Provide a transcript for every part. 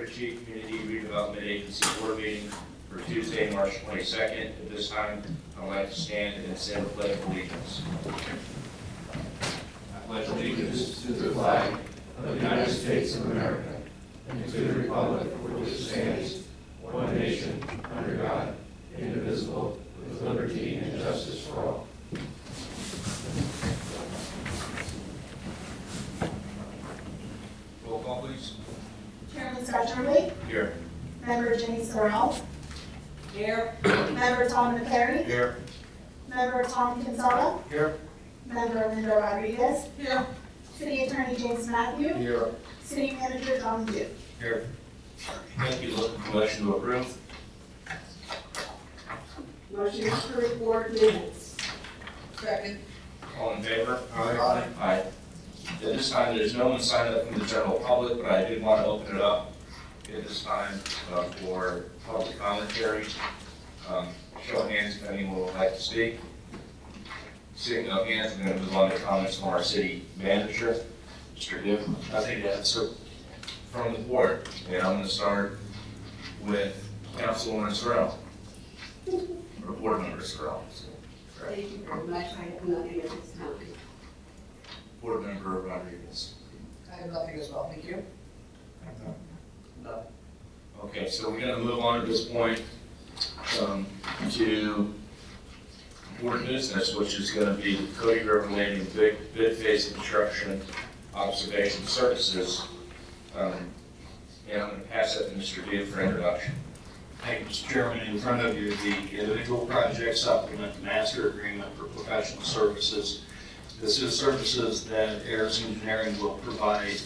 Portage Community Redevelopment Agency Board meeting for Tuesday, March 22nd. At this time, I'd like to stand and say the Pledge of Allegiance. I pledge allegiance To the flag of the United States of America and to the republic for which it stands, one nation, under God, indivisible, with liberty and justice for all. Roll call, please. Chairman Scott Chorley. Here. Member Jenny Sorrell. Here. Member Tom McClary. Here. Member Tom Kinsella. Here. Member Linda Rodriguez. Here. City Attorney James Matthew. Here. City Manager John Yu. Here. Thank you. Looking for motion to approve. Motion to approve board minutes. Second. All in favor? Aye. Aye. At this time, there's no one signed up from the general public, but I did want to open it up at this time for public commentary. Show of hands if anyone would like to speak. Seeing no hands, I'm going to move on to comments from our city manager, Mr. Gibb. Nothing to answer from the board, and I'm going to start with Councilwoman Sorrell, or Board Member Sorrell. Thank you very much. I have nothing at this time. Board Member Rodriguez. I have nothing as well, thank you. No. Okay, so we're going to move on at this point to board business, which is going to be Cody River Landing bid phase construction observation services. And I'm going to pass that to Mr. Gibb for introduction. Thank you, Mr. Chairman. In front of you, the individual project supplement master agreement for professional services. This is services that Ayers Engineering will provide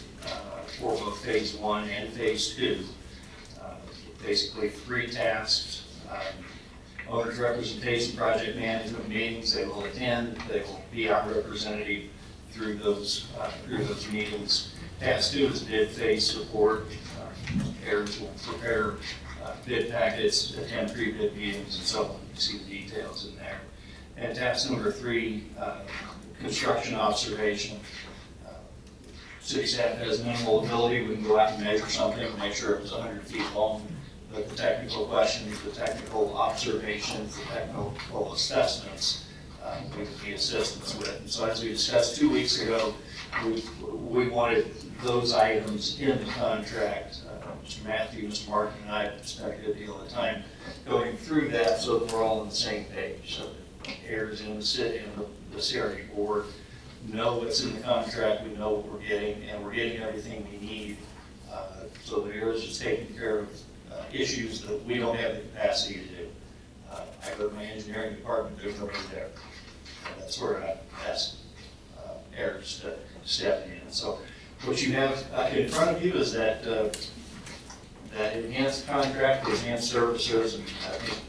for both phase 1 and phase 2. Basically 3 tasks. Owner's representation, project management meetings, they will attend, they will be our representative through those meetings. Task 2 is bid phase support. Ayers will prepare bid packets, attend pre-bid meetings, and so on. You see the details in there. And task number 3, construction observation. City staff has minimal ability. We can go out and measure something, make sure it was 100 feet long. But the technical questions, the technical observations, the technical assessments, we would need assistance with. And so as we discussed 2 weeks ago, we wanted those items in the contract. Mr. Matthew, Mr. Martin, and I spent a good deal of time going through that so that we're all on the same page. So that Ayers in the city and the CRE board know what's in the contract, we know what we're getting, and we're getting everything we need. So that Ayers is taking care of issues that we don't have the capacity to do. I go to my engineering department, there's nobody there. And that's where I asked Ayers to step in. So what you have in front of you is that enhanced contract, the enhanced services, and I think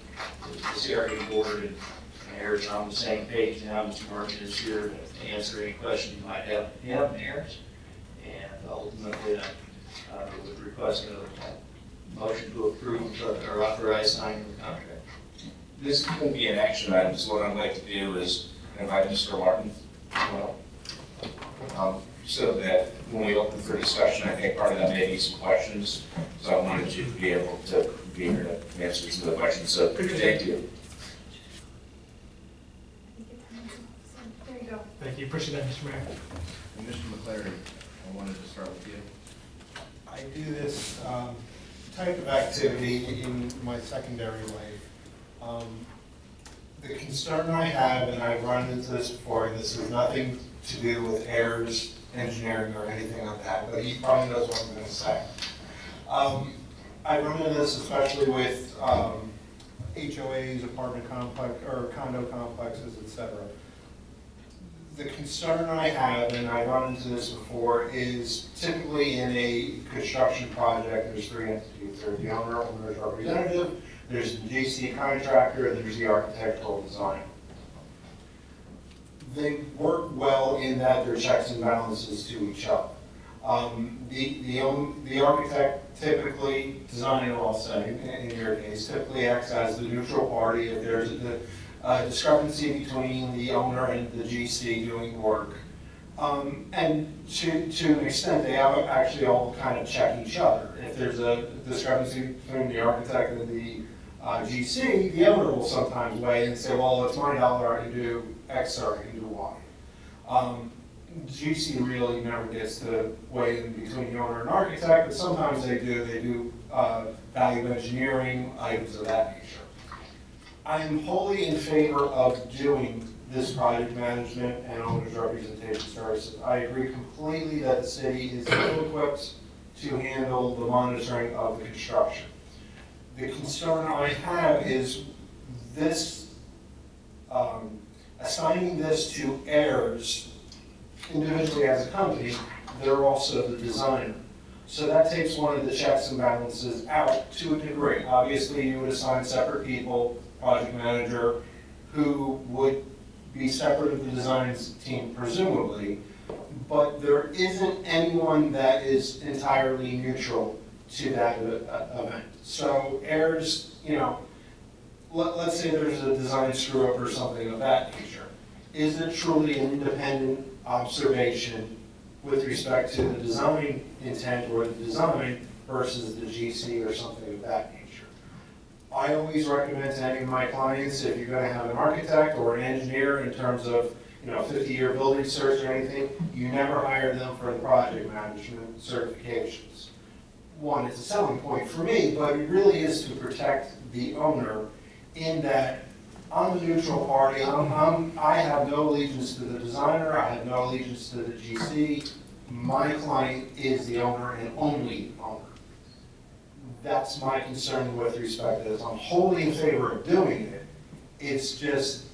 the CRE board and Ayers are on the same page now. Mr. Martin is here to answer any question you might have of him, Ayers. And ultimately, I would request a motion to approve or authorize signing the contract. This is going to be an action item, so what I'd like to do is invite Mr. Martin, so that when we open for discussion, I think part of that may be some questions. So I wanted you to be able to be here to answer some of the questions. So thank you. There you go. Thank you. Appreciate that, Mr. Mayor. And Mr. McClary, I wanted to start with you. I do this type of activity in my secondary life. The concern I have, and I've run into this before, and this has nothing to do with Ayers Engineering or anything like that, but he probably knows what I'm going to say. I run into this especially with HOAs, apartment complex, or condo complexes, etc. The concern I have, and I've run into this before, is typically in a construction project, there's 3 entities. There's the owner, owner's representative, there's the GC contractor, and there's the architectural design. They work well in that they're checks and balances to each other. The architect typically, designer I'll say, in your case, typically acts as the neutral party if there's a discrepancy between the owner and the GC doing work. And to an extent, they actually all kind of check each other. If there's a discrepancy between the architect and the GC, the owner will sometimes weigh in and say, well, it's my dollar, I can do X or I can do Y. GC really never gets to weigh in between the owner and architect, but sometimes they do. They do value engineering, items of that nature. I am wholly in favor of doing this project management and owner's representation services. I agree completely that the city is ill-equipped to handle the monitoring of the construction. The concern I have is this, assigning this to heirs individually as a company, they're also the designer. So that takes one of the checks and balances out to a degree. Obviously, you would assign separate people, project manager, who would be separate of the design team presumably, but there isn't anyone that is entirely neutral to that event. So heirs, you know, let's say there's a design screw up or something of that nature. Is it truly an independent observation with respect to the design intent or the design versus the GC or something of that nature? I always recommend to any of my clients, if you're going to have an architect or an engineer in terms of 50-year building search or anything, you never hire them for the project management certifications. One, it's a selling point for me, but it really is to protect the owner in that I'm a neutral party. I have no allegiance to the designer. I have no allegiance to the GC. My client is the owner and only owner. That's my concern with respect to this. I'm wholly in favor of doing it. It's just,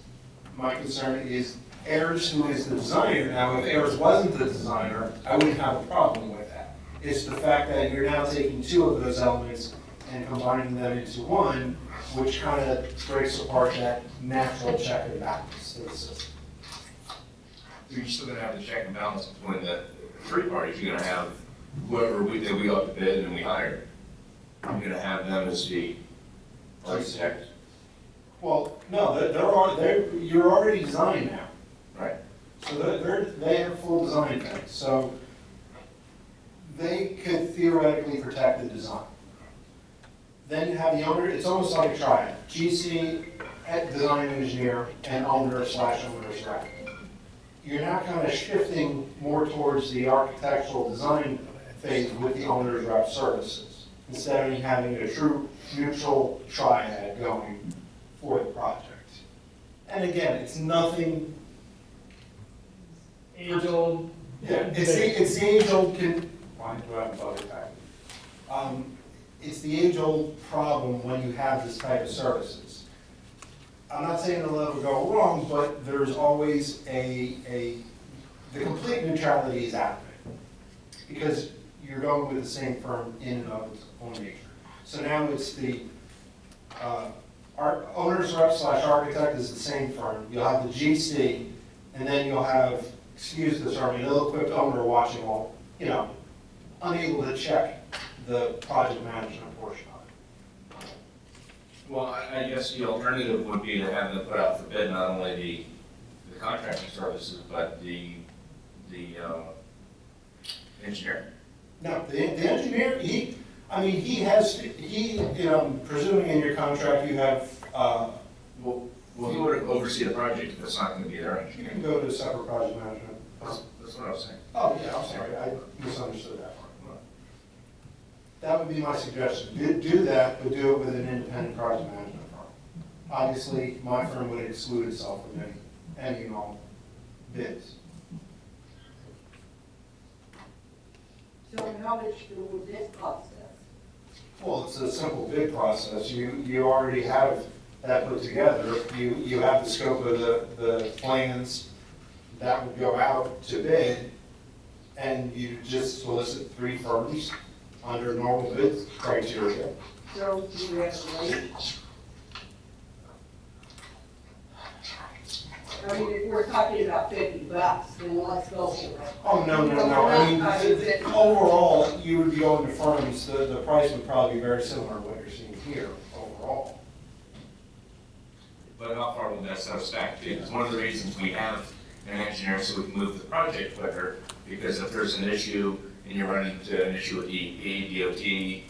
my concern is heirs, who is the designer. Now, if heirs wasn't the designer, I wouldn't have a problem with that. It's the fact that you're now taking two of those elements and combining them into one, which kind of breaks apart that natural check and balance to the system. You're still gonna have the check and balance between the three parties. You're gonna have whoever we go up to bid and we hire. You're gonna have them as the architect. Well, no, you're already designed now. Right. So they have full design phase. So they could theoretically protect the design. Then you have the owner. It's almost like a triad: GC, design engineer, and owner/owner's rep. You're now kind of shifting more towards the architectural design phase with the owner's rep services, instead of having a true neutral triad going for the project. And again, it's nothing. Age-old. Yeah, it's the age-old. Why do I have a buggy pack? It's the age-old problem when you have this type of services. I'm not saying it'll ever go wrong, but there's always the complete neutrality is out of it, because you're going with the same firm in and of its own nature. So now it's the owner's rep/architect is the same firm. You'll have the GC, and then you'll have, excuse the term, an ill-equipped owner watching all, unable to check the project management portion of it. Well, I guess the alternative would be to have them put out for bid not only the contracting services, but the engineer. No, the engineer, presuming in your contract you have, Well, who would oversee the project if it's not going to be their you engineer? can go to a separate project management. That's what I was saying. Oh, yeah, I'm sorry, I misunderstood that part. That would be my suggestion. Do that, but do it with an independent project management firm. Obviously, my firm would exclude itself from any and all bids. So how much would this cost us? Well, it's a simple bid process. You already have that put together. You have the scope of the plans that would go out to bid, and you just solicit 3 firms under normal bid criteria. So do we have a range? I mean, if we're talking about $50, then let's go for it. Oh, no. I mean, overall, you would be going to firms, the price would probably be very similar to what you're seeing here overall. But how far would that set us back to? Because one of the reasons we have an engineer so we can move the project quicker, because if there's an issue and you're running into an issue with DEP, DOT.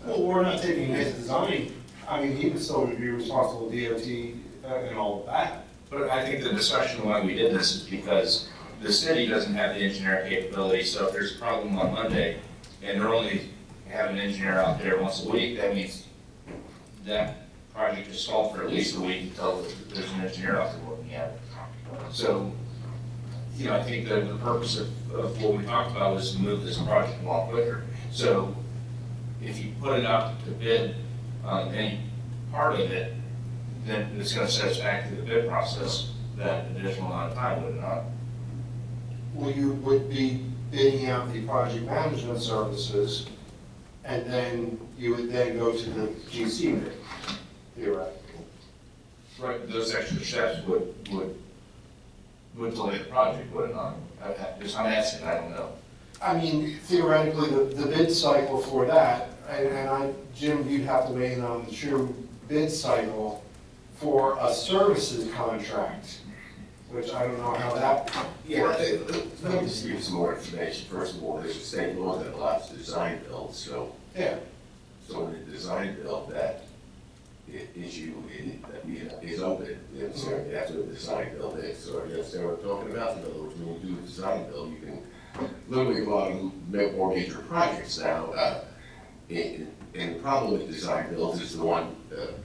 Well, we're not taking his design, I mean, he would still be responsible for DOT and all of that. But I think the discussion why we did this is because the city doesn't have the engineering capability, so if there's a problem on Monday and they're only have an engineer out there once a week, that means that project is stalled for at least a week until there's an engineer out there working at it. So, you know, I think that the purpose of what we talked about was to move this project along quicker. So if you put it out to bid on any part of it, then it's gonna set us back to the bid process that additional amount of time, would it not? Well, you would be bidding out the project management services, and then you would then go to the GC bid, theoretically. Right, but those extra steps would delay the project, would it not? I'm asking, I don't know. I mean, theoretically, the bid cycle for that, and Jim, you'd have to weigh in on the true bid cycle for a services contract, which I don't know how that. Yeah, let me just give you some more information. First of all, there's a state law that allows design builds, so. Yeah. So in the design build, that issue is open, you understand, after the design build is, so you understand what I'm talking about? In other words, when you do a design build, you can literally go out and more major projects now. And the problem with design builds is the one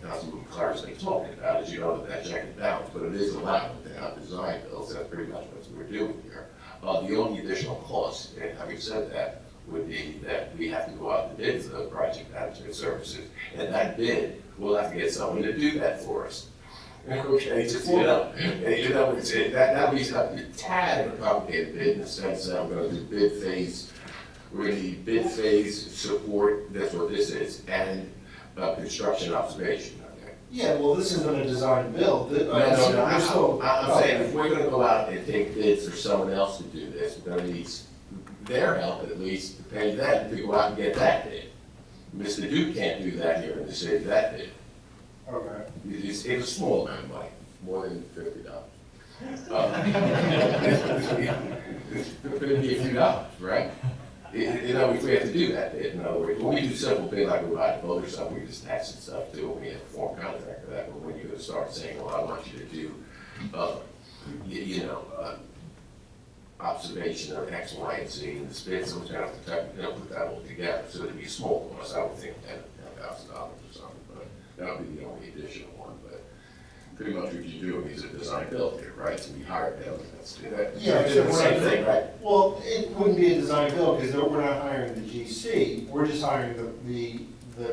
Councilman McClary's been talking about, is you know that check and balance, but it is allowed to have design builds. That's pretty much what we're doing here. The only additional cost, and having said that, would be that we have to go out and bid for those project management services, and that bid, we'll have to get someone to do that for us. Okay, just, that means a tad of a complicated bid in the sense that I'm going to do bid phase. We're going to need bid phase support, that's what this is, and construction observation. Okay. Yeah, well, this isn't a design build. No, I'm saying if we're going to go out and take bids for someone else to do this, we're going to need their help at least to pay them to go out and get that bid. Mr. Duke can't do that here in the city, that bid. Okay. It's a small amount of money, more than $50. It could be a few dollars, right? You know, if we have to do that bid, in other words, when we do simple bid like we buy a boat or something, we just tax and stuff too, we have a form contract for that, but when you're gonna start saying, well, I want you to do, observation of X, Y, and Z, and this bid, so we're gonna have to put that all together, so it'd be small cost, I would think $10,000 or something, but that would be the only additional one, but pretty much what you're doing is a design build here, right? So we hire them, that's that. Yeah, It's the same thing, right? Well, it wouldn't be a design build, because we're not hiring the GC, we're just hiring the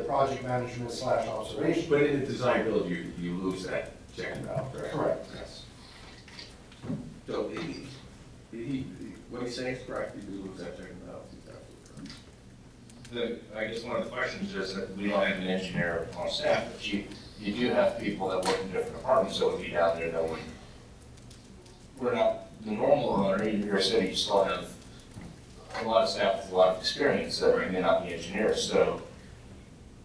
project management / observation. But in the design build, you lose that check and balance, right? Correct, yes. So what he's saying is correct, you do lose that check and balance, he's absolutely correct. I guess one of the questions is that we don't have an engineer on staff, but you do have people that work in different departments, so if you down there knowing we're not the normal owner in your city, you still have a lot of staff with a lot of experience that may not be engineers, so.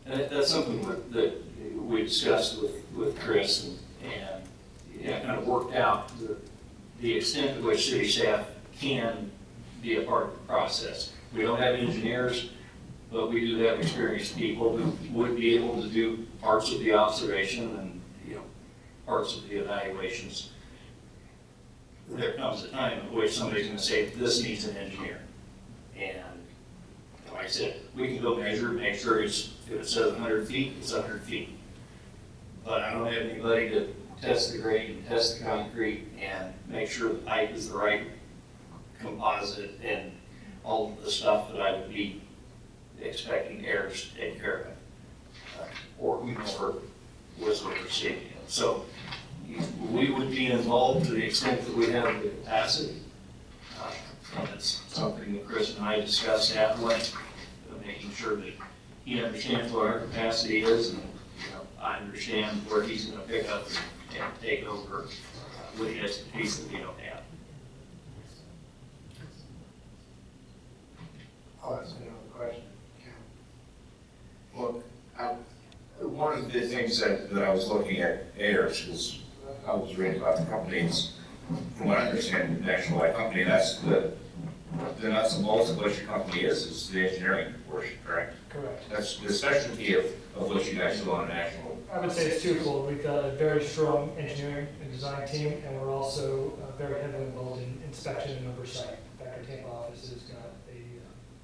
And that's something that we discussed with Chris and kind of worked out the extent to which city staff can be a part of the process. We don't have engineers, but we do have experienced people who would be able to do parts of the observation and, parts of the evaluations. There comes a time in which somebody's going to say, this needs an engineer. And like I said, we can go measure, make sure if it says 100 feet, it's 100 feet. But I don't have anybody to test the grade and test the concrete and make sure the pipe is the right composite and all of the stuff that I would be expecting errors to take care of, or whomever was overseeing it. So we would be involved to the extent that we have the capacity. And it's something that Chris and I discussed at length, making sure that he understands what our capacity is, and I understand where he's going to pick up and take over with the expertise that we don't have. I'll ask another question. Well, one of the things that I was looking at errors was I was reading about the companies from what I understand, the National Light Company, that's the nuts and bolts of what your company is the engineering portion, correct? Correct. That's the specialty of what you guys do on a national. I would say it's twofold. We've got a very strong engineering and design team, and we're also very heavily involved in inspection and oversight. In fact, our Tampa office has got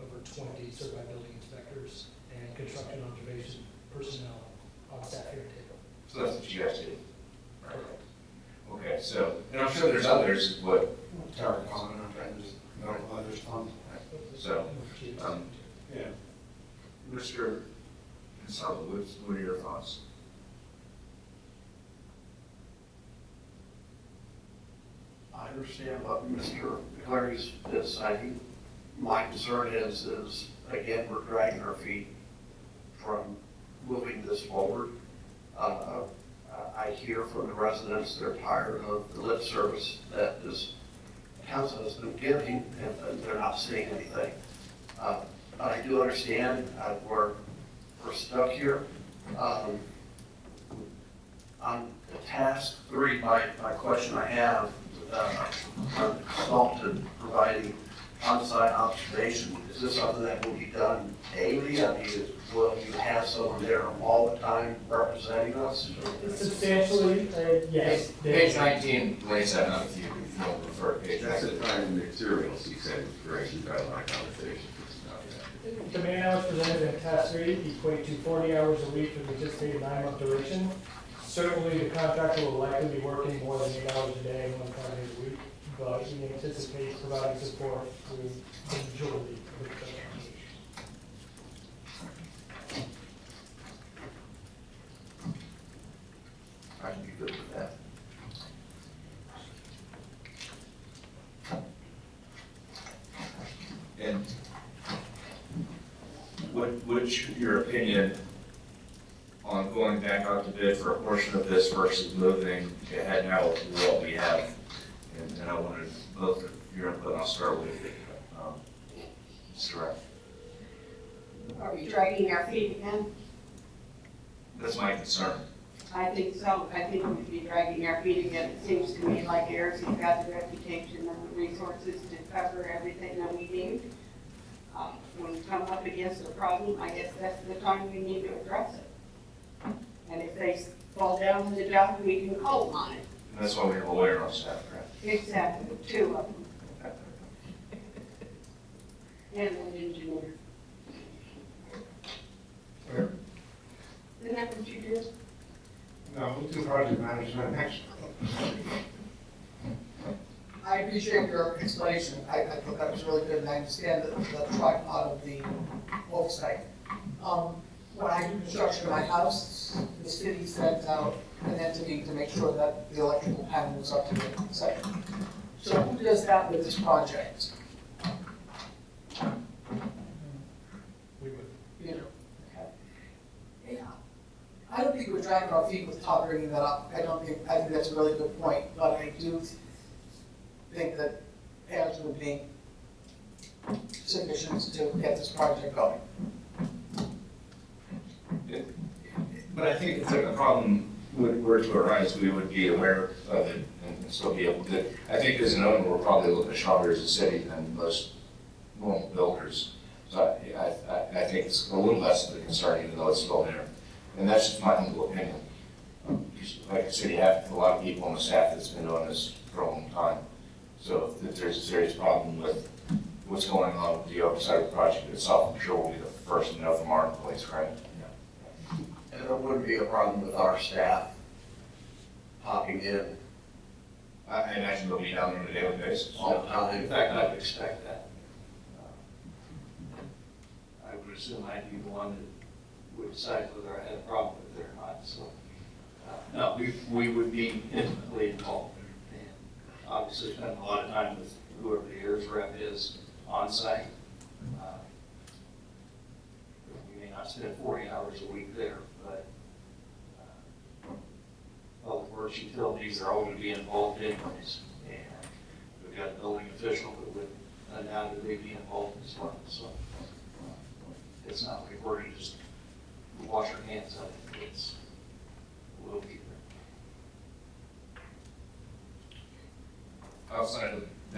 over 20 certified building inspectors and construction observation personnel on staff here at Tampa. So that's what you guys do. Right. Okay, so, and I'm sure there's others, but, Derek Conner, and just others on. so, yeah. Mr. Consella, what are your thoughts? I understand what Mr. McClary's is saying. My concern is again, we're dragging our feet from moving this forward. I hear from the residents, they're tired of the lip service that this council has been giving, and they're not seeing anything. But I do understand we're stuck here. On task 3, my question I have, on the consultant providing on-site observation, is this something that will be done daily? I mean, will you have someone there all the time representing us? Substantially, yes. Page 19 lays that out if you don't refer to page That's 19. the kind of materials he said was great, you got a lot of conversation. The man hours presented in task 3 equate to 40 hours a week for the anticipated 9-month duration. Certainly, the contractor will likely be working more than 8 hours a day, 1 to 5 days a week, but we anticipate providing support through the majority of the construction. I can be good with that. And what's your opinion on going back out to bid for a portion of this versus moving ahead now with what we have? And I wanted both of your input. I'll start with Mr. Rapp. Are we dragging our feet again? That's my concern. I think so. I think we should be dragging our feet again. It seems to me like Harrison's got the reputation and the resources to cover everything that we need. When we come up against a problem, I guess that's the time we need to address it. And if they fall down on the job, we can call them on it. And that's why we have a lawyer on staff, correct? Exactly, 2 of them. And an engineer. Isn't that what you do? No, we do project management next. I appreciate your explanation. I thought that was really good, and I understand the tripod of the oversight. When I do construction in my house, the city sends out an entity to make sure that the electrical panel is up to date, etc. So who does that with this project? We would. You know, okay. Yeah. I don't think we're dragging our feet with Todd bringing that up. I think that's a really good point, but I do think that heirs would be sufficient to get this project going. But I think if a problem were to arise, we would be aware of it and still be able to. I think as an owner, we're probably a little bit stronger as a city than most normal builders. So I think it's a little less of a concern, even though it's still there. And that's just my humble opinion. Like the city, have a lot of people on the staff that's been doing this for a long time. So if there's a serious problem with what's going on with the oversight of the project itself, I'm sure we'll be the first to know from our employees, right? And there wouldn't be a problem with our staff popping in I imagine they'll be down there on a daily basis. all the time. In fact, I would expect that. I would assume I'd be the one that would decide whether I had a problem with it or not, so. No, we would be intimately involved, and obviously spend a lot of time with whoever the heirs rep is on site. We may not spend 40 hours a week there, but public works utilities are all going to be involved anyways, and we've got a building official that would undoubtedly be involved as well, so it's not like we're going to just wash our hands of it. It's, we'll be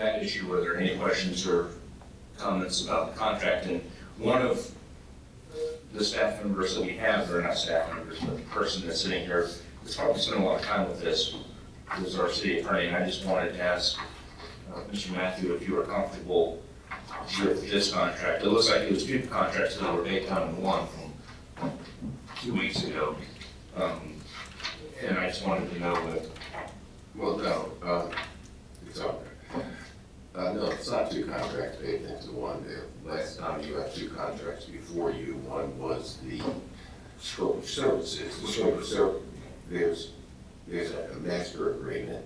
that issue, were there any questions or comments about the contract? And one of the staff members that we have, or not staff members, but the person that's sitting here, has probably spent a lot of time with this, was our city attorney, and I just wanted to ask Mr. Matthew if you were comfortable with this contract. It looks like it was two contracts that were baked down in one from 2 weeks ago. And I just wanted to know that. Well, no, it's on there. No, it's not two contracts baked into one. The last time you had two contracts before you, one was the scope of services. The scope of there's a master agreement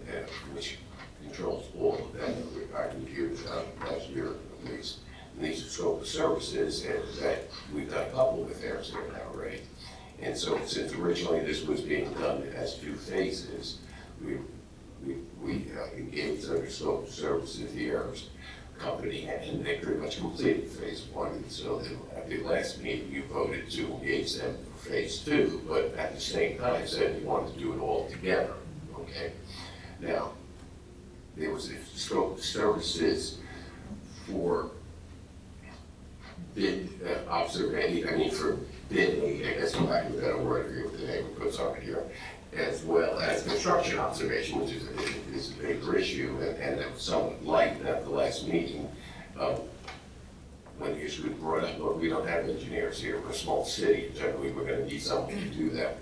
which controls all of that. I reviewed last year at least. And these are scope of services, and that we've done a couple with Harrison now already. And so since originally this was being done as two phases, we engaged under scope of services the Harris company, and they pretty much completed phase one. And so then at the last meeting, you voted to engage them for phase two, but at the same time said you wanted to do it all together, okay? Now, there was a scope of services for bid observation, I mean for bidding, I guess for lack of a better word, I agree with the name it puts on it here, as well as construction observation, which is a bigger issue, and that was somewhat light at the last meeting. When the issue was brought up, look, we don't have engineers here, we're a small city, generally we're gonna need someone to do that.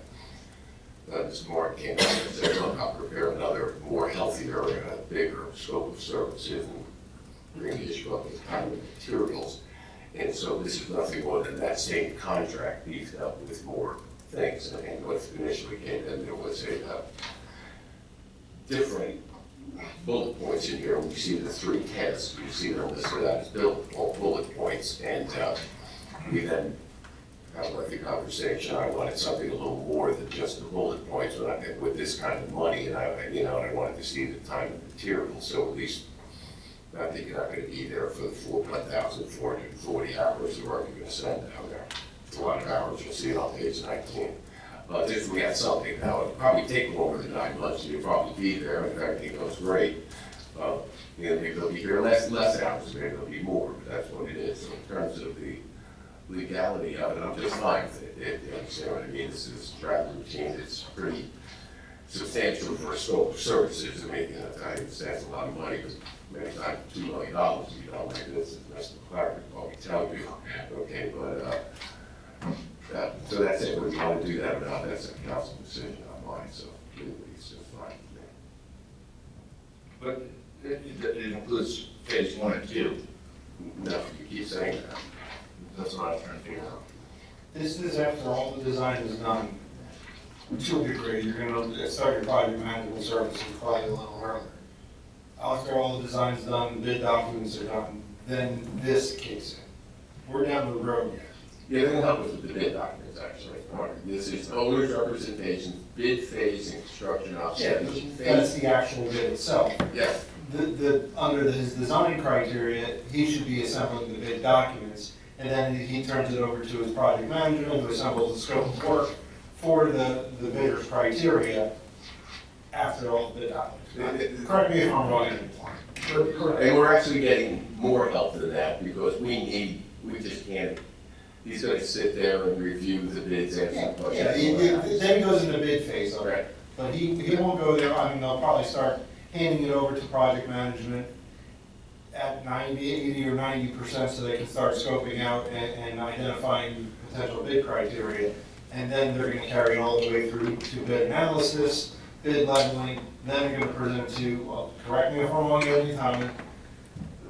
This Mark came out and said, look, I'll prepare another more healthier and bigger scope of services and bring the issue up with time and materials. And so this is nothing more than that same contract beefed up with more things. And what initially came in, there was a different bullet points in here. When you see the three tests, you see them listed out as bullet points. And we then had a lengthy conversation. I wanted something a little more than just the bullet points with this kind of money. And I wanted to see the time and material. So at least I think you're not going to be there for the 1,440 hours of work you're going to send down there. It's a lot of hours. You'll see it on page 19. But if we had something now, it'll probably take longer than 9 months. You'll probably be there, and if everything goes great, maybe they'll be here less hours, maybe there'll be more, but that's what it is. So in terms of the legality of it, I'm just fine with it. You understand what I mean? This is travel routine. It's pretty substantial for a scope of services. I mean, I understand it's a lot of money, but many times $2 million, you know, like this, and Mr. McClarty will probably tell you, okay, but, so that's it, whether you want to do that or not, that's a council decision on mine, so legally it's just fine with me. But it includes phase 1 and 2. No, you keep saying that. That's what I was trying to figure out. This is after all the design is done. To a degree, you're gonna start your project management services probably a little earlier. After all the design's done, the bid documents are done, then this kicks in. We're down the road yet. Yeah, they're gonna help us with the bid documents, actually. This is owner's representation, bid phase, and construction observation phase. That's the actual bid itself. Yes. Under his design criteria, he should be assembling the bid documents, and then he turns it over to his project manager, who assembles the scope of work for the bidder's criteria after all the bid documents. Correct me if I'm wrong, And we're actually getting more help than that, because we just can't, he's gonna sit there and review the bids and some questions. Then he goes into bid phase of Right. it. But he won't go there, I mean, they'll probably start handing it over to project management at 80 or 90% so they can start scoping out and identifying potential bid criteria. And then they're gonna carry it all the way through to bid analysis, bid leveling, then they're gonna present to, well, correct me if I'm wrong at any time,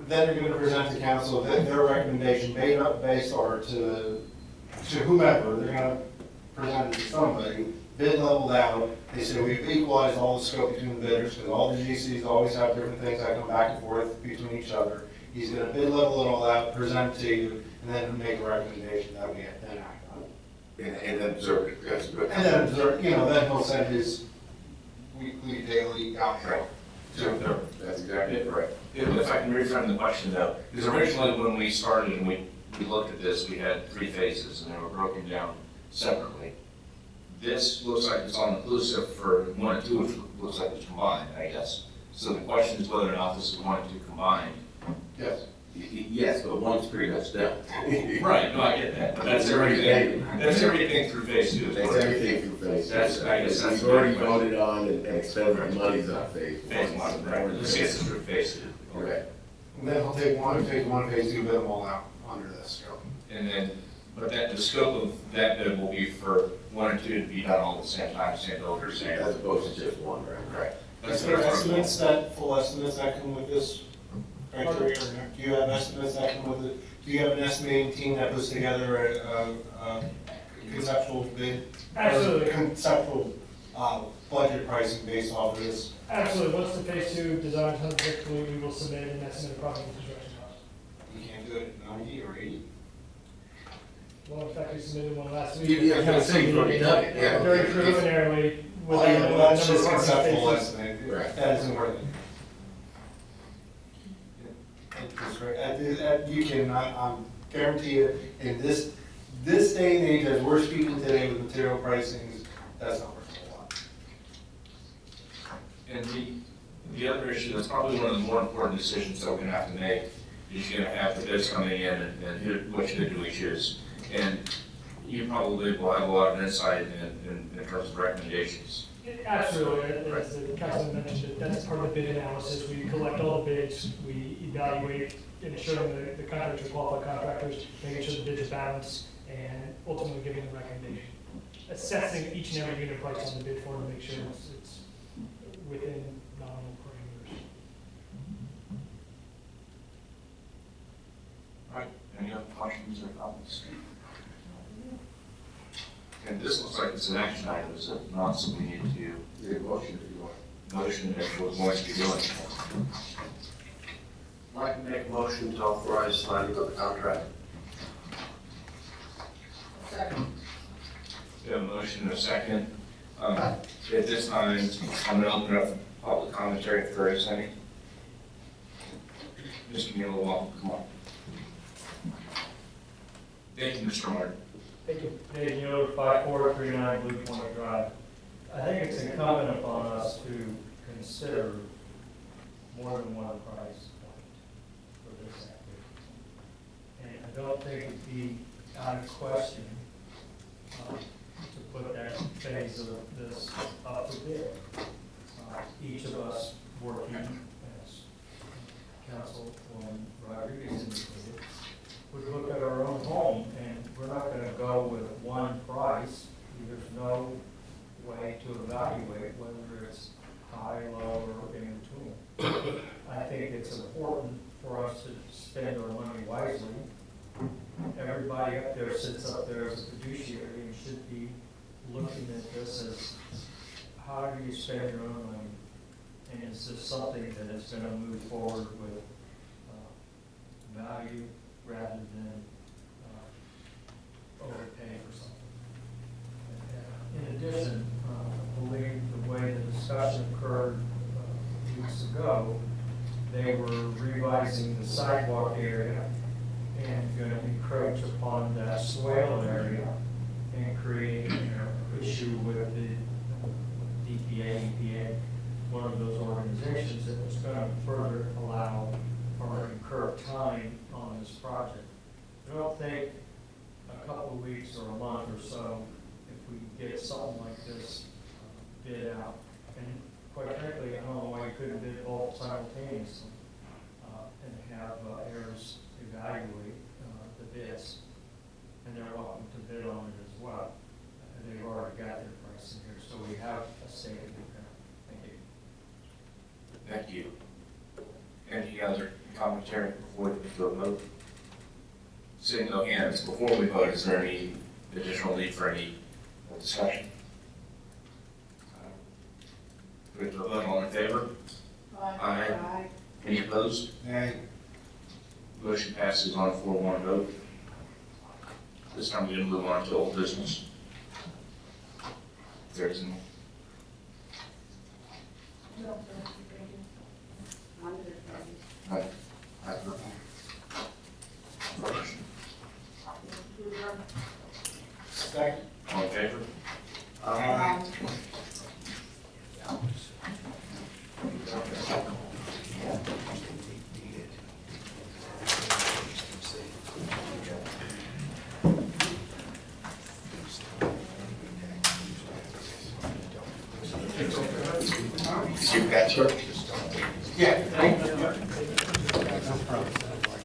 then they're gonna present to council their recommendation based or to whomever, they're gonna present it to somebody, bid leveled out, they say we've equalized all the scope between the bidders, because all the GCs always have different things that come back and forth between each other. He's gonna bid level it all out, present it to you, and then make a recommendation that we then act on. And then observe it, that's good. And then observe, then he'll send his weekly, daily outflow to observe. That's exactly it, right. If I can reframe the question though, because originally when we started and we looked at this, we had 3 phases and they were broken down separately. This looks like it's all inclusive for 1 and 2, which looks like it's combined, I guess. So the question is whether or not this is wanting to combine. Yes. Yes, but one's pretty much done. Right, no, I get that, but that's everything, that's everything through phase two. is That's what it is. everything through phase two. That's- I guess that's We've already the question. voted on and expended our monies on phase one. Phase one, right, this gets us through phase two. Correct. And then I'll take one, phase two, bid them all out under this. And then, but the scope of that bid will be for one and two to be done all at the same time, same builder, same. As opposed to just one, right? Correct. That's Is there what I'm- estimates full estimates that come with this criteria, or not? Do you have estimates that come with it? Do you have an estimating team that puts together a conceptual bid? Absolutely. Or conceptual, budget pricing based off of this? Absolutely, once the phase two design comes complete, we will submit an estimate of project construction cost. You can't do it in 90 or 80? Well, in fact, we submitted one last week. Yeah, I was gonna say, you've already done it, yeah. Very preliminarily. with Well, yeah, the well, that's number just of project conceptual phases. estimate. Right. That isn't worth it. It's great. You cannot, guarantee you, in this day and age, as we're speaking today with material pricings, that's not worth a lot. And the other issue, that's probably one of the more important decisions that we're gonna have to make, is you're gonna have the bids coming in and which bid do we choose? And you probably will have a lot of insight in terms of recommendations. Absolutely, as the councilman mentioned, that's part of the bid analysis. We collect all the bids, we evaluate, ensuring the contractors are qualified contractors, making sure the bids are balanced, and ultimately giving a recommendation. Assessing each and every unit price on the bid form to make sure it's within nominal parameters. All right, any other questions or comments? And this looks like it's an action item, is it not something we need to Your motion if you want. motion if we're going to be doing? I'd like to make a motion to authorize signing of the contract. Second. We have a motion and a second. At this time, I'm gonna open up public commentary if there is any. Mr. Neal, welcome, come on. Thank you, Mr. Martin. Thank you. Dave Mueller, 5439 Blue Point Drive. I think it's incumbent upon us to consider more than one price point for this activity. And I don't think it'd be out of question to put that phase of this up for bid. Each of us working as Councilwoman Rodriguez indicated, would look at our own home, and we're not gonna go with one price. There's no way to evaluate whether it's high, low, or in between. I think it's important for us to spend our money wisely. Everybody up there sits up there as a fiduciary and should be looking at this as, how do you spend your own money? And is this something that is gonna move forward with value rather than overpaying for something? In addition, I believe the way the discussion occurred weeks ago, they were revising the sidewalk area and going to encroach upon that swale area and create an issue with the DPA, EPA, one of those organizations that was going to further allow or incur time on this project. I don't think a couple of weeks or a month or so, if we get something like this bid out. And quite frankly, I don't know why you couldn't bid both simultaneously and have heirs evaluate the bids. And they're welcome to bid on it as well. They've already got their price in here, so we have a stake in the ground. Thank you. Thank you. Any other commentary before we go vote? Seeing no hands, before we vote, is there any additional need for any more discussion? Put it to a vote, all in favor? Aye. Any opposed? Nay. Motion passes on a 4-1 vote. This time we're going to move on to old business. If there is any. Aye. Second. All in favor? Aye. You've got, sir? Yeah. No problem.